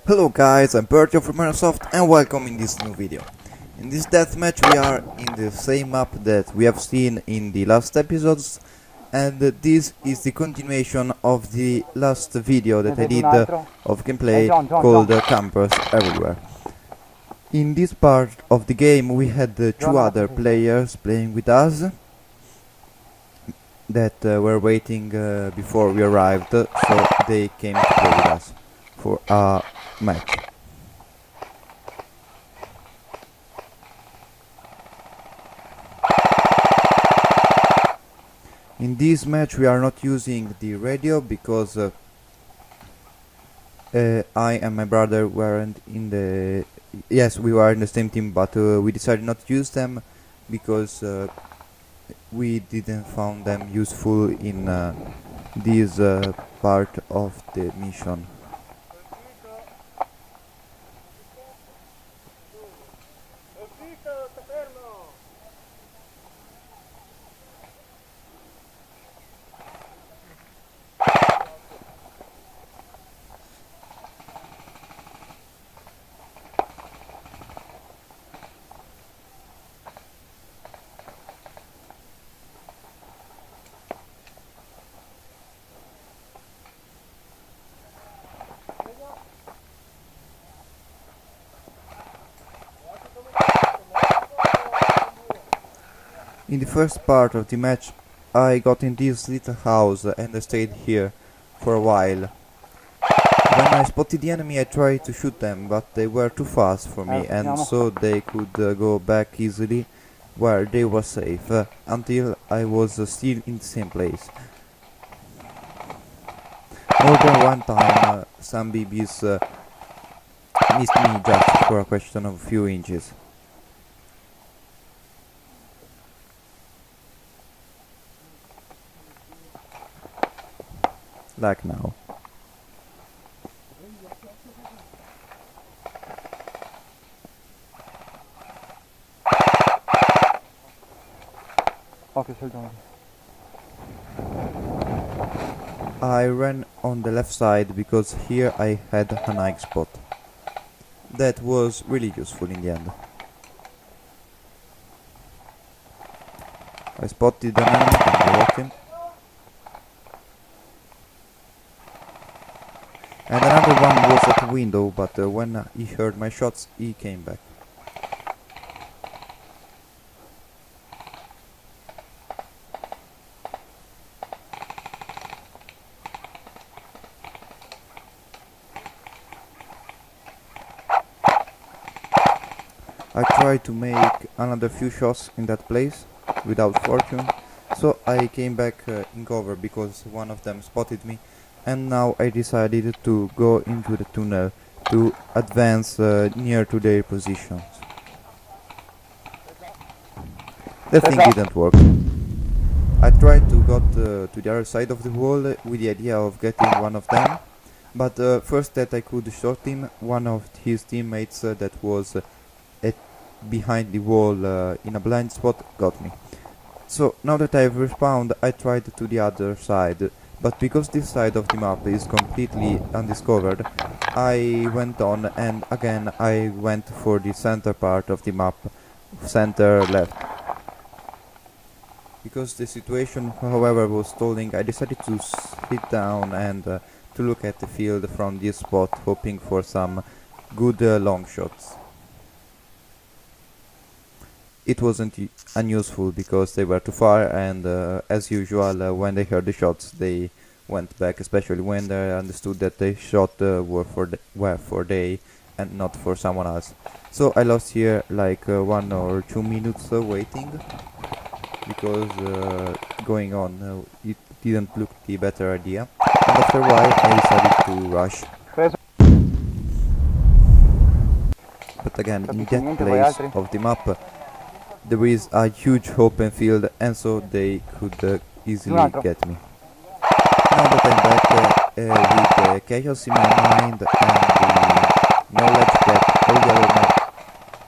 Hello guys, I'm Perti from Airsoft and welcome in this new video. In this deathmatch we are in the same map that we have seen in the last episodes, and this is the continuation of the last video that I did of gameplay called Campers Everywhere. In this part of the game we had two other players playing with us that were waiting before we arrived, so they came to play with us for a match. In this match we are not using the radio because I and my brother weren't in the... Yes, we were in the same team, but we decided not to use them because we didn't found them useful in this part of the mission. In the first part of the match I got in this little house and I stayed here for a while. When I spotted the enemy I tried to shoot them, but they were too fast for me and so they could go back easily where they were safe, until I was still in the same place. More than one time some BBs missed me just for a question of a few inches. Like now. I ran on the left side because here I had a nice spot. That was really useful in the end. I spotted an enemy and I got him. And another one was at the window, but when he heard my shots, he came back. I tried to make another few shots in that place, without fortune, so I came back in cover because one of them spotted me. And now I decided to go into the tunnel to advance near to their positions. The thing didn't work. I tried to go to the other side of the wall with the idea of getting one of them, but first that I could shot him, one of his teammates that was behind the wall in a blind spot got me. So now that I've respawned, I tried to the other side. But because this side of the map is completely undiscovered, I went on and again I went for the center part of the map, center left. Because the situation, however, was stalling, I decided to sit down and to look at the field from this spot, hoping for some good long shots. It wasn't unuseful because they were too far, and as usual when they heard the shots they went back, especially when they understood that the shot were for they and not for someone else. So I lost here like 1 or 2 minutes waiting because going on it didn't look the better idea, and after a while I decided to rush. But again, in that place of the map there is a huge open field, and so they could easily get me. Now that I'm back with the chaos in my mind and the knowledge that all the other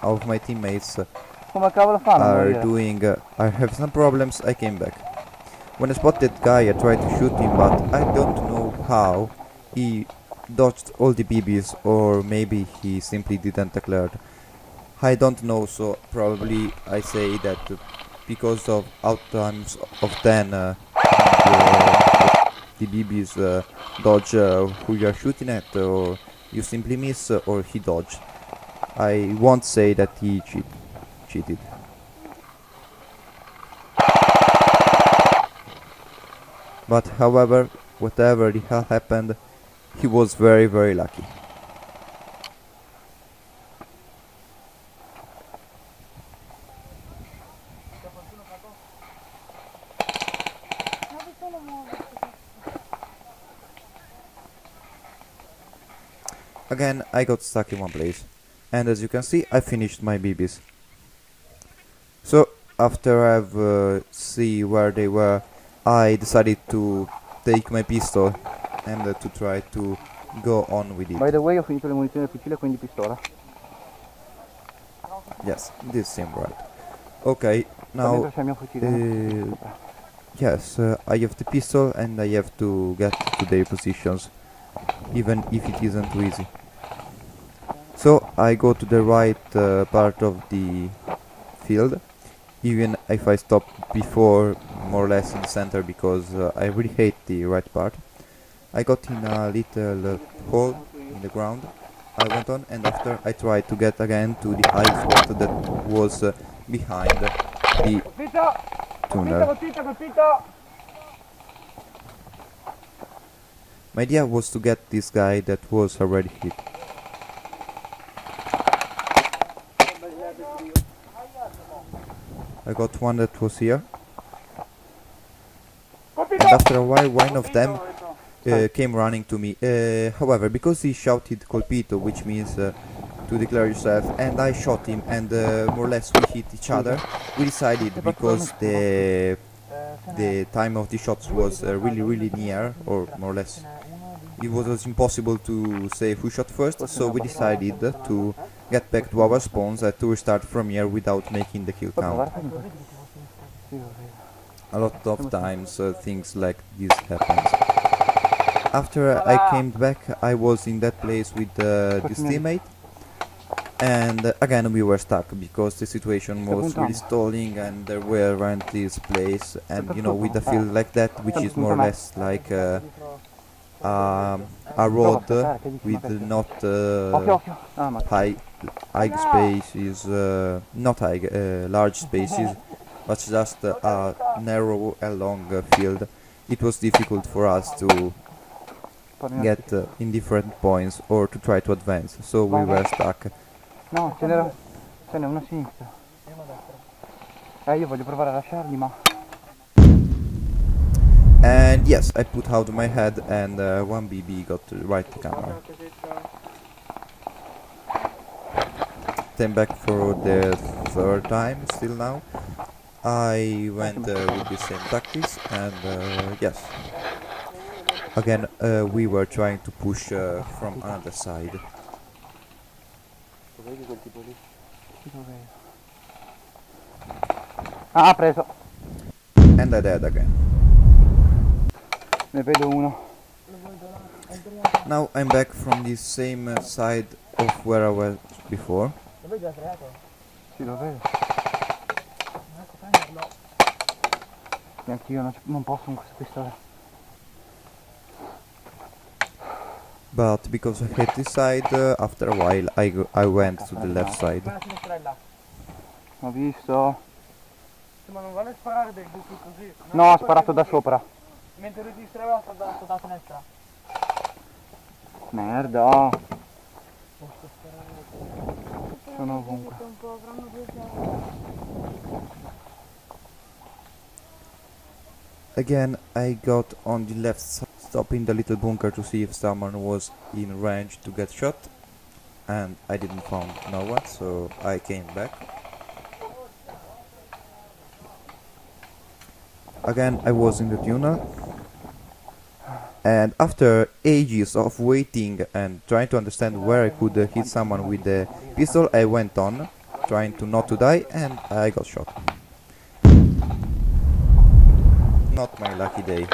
of my teammates are doing, I have some problems, I came back. When I spotted that guy I tried to shoot him, but I don't know how he dodged all the BBs, or maybe he simply didn't declare. I don't know, so probably I say that because of outtimes of 10 the BBs dodge who you are shooting at, or you simply miss, or he dodged. I won't say that he cheated. But however, whatever the hell happened, he was very, very lucky. Again, I got stuck in one place, and as you can see, I finished my BBs. So, after I've see where they were, I decided to take my pistol and to try to go on with it. By the way, ho finito le munizioni del fucile, quindi pistola. Yes, this seemed right. Okay, now, yes, I have the pistol and I have to get to their positions, even if it isn't too easy. So I go to the right part of the field, even if I stop before more or less in the center, because I really hate the right part. I got in a little hole in the ground. I went on, and after I tried to get again to the high spot that was behind the tunnel. My idea was to get this guy that was already hit. I got one that was here, and after a while one of them came running to me. However, because he shouted colpito, which means to declare yourself, and I shot him, and more or less we hit each other, we decided, because the time of the shots was really near, or more or less it was impossible to say who shot first, so we decided to get back to our spawns and to restart from here without making the kill count. A lot of times things like this happens. After I came back, I was in that place with this teammate, and again we were stuck because the situation was really stalling and there weren't this place, and you know, with a field like that, which is more or less like a road with not high spaces, not large spaces, but just a narrow and long field. It was difficult for us to get in different points or to try to advance, so we were stuck. No, ce n'è uno a sinistra. Io voglio provare a lasciarli, ma... And yes, I put out my head, and one BB got right the camera. Then back for the third time, still now. I went with the same tactics, and yes. Again, we were trying to push from another side. Ah, preso. And I died again. Ne vedo uno. Now I'm back from the same side of where I was before. Sì, lo vedo. Neanch'io non posso con questa pistola. But because I hit this side, after a while I went to the left side. Ho visto. Ma non vuole sparare del buco così? No, ha sparato da sopra. Mentre lui ti distraeva, ha saltato da sinistra. Merda. Sono ovunque. Again, I got on the left side, stopping the little bunker to see if someone was in range to get shot, and I didn't find no one, so I came back. Again, I was in the tunnel, and after ages of waiting and trying to understand where I could hit someone with the pistol, I went on, trying to not to die, and I got shot. Not my lucky day.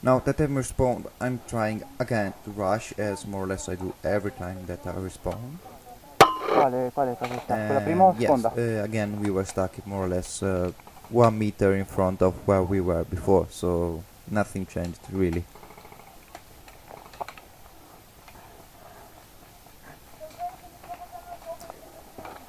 Now that I'm respawned, I'm trying again to rush, as more or less I do every time that I respawn. Quale casa sta? Quella prima o Yes, seconda? again we were stuck more or less 1 meter in front of where we were before, so nothing changed really.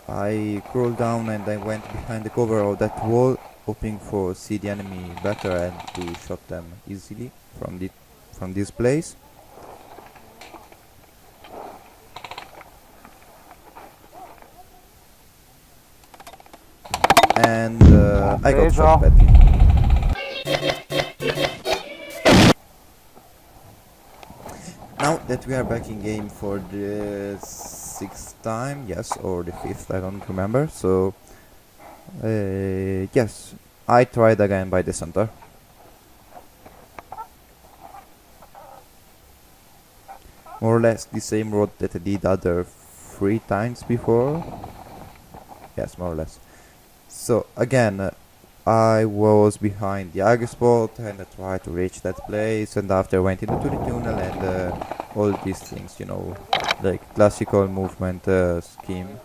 I crawled down and I went behind the cover of that wall, hoping for see the enemy better and to shot them easily from this place. And I got shot badly. Now that we are back in game for the 6th time, yes, or the 5th, I don't remember, so yes, I tried again by the center. More or less the same road that I did other 3 times before. Yes, more or less. So again, I was behind the Argus spot and I tried to reach that place, and after went into the tunnel and all these things, you know, like classical movement scheme.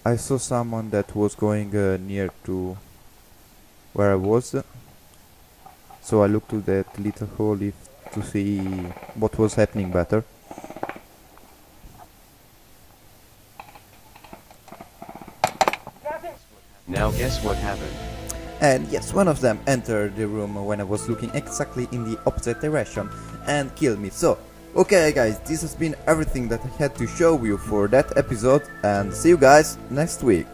I saw someone that was going near to where I was, so I looked to that little hole to see what was happening better. Now guess what happened? And yes, one of them entered the room when I was looking exactly in the opposite direction and killed me. So, okay guys, this has been everything that I had to show you for that episode, and see you guys next week.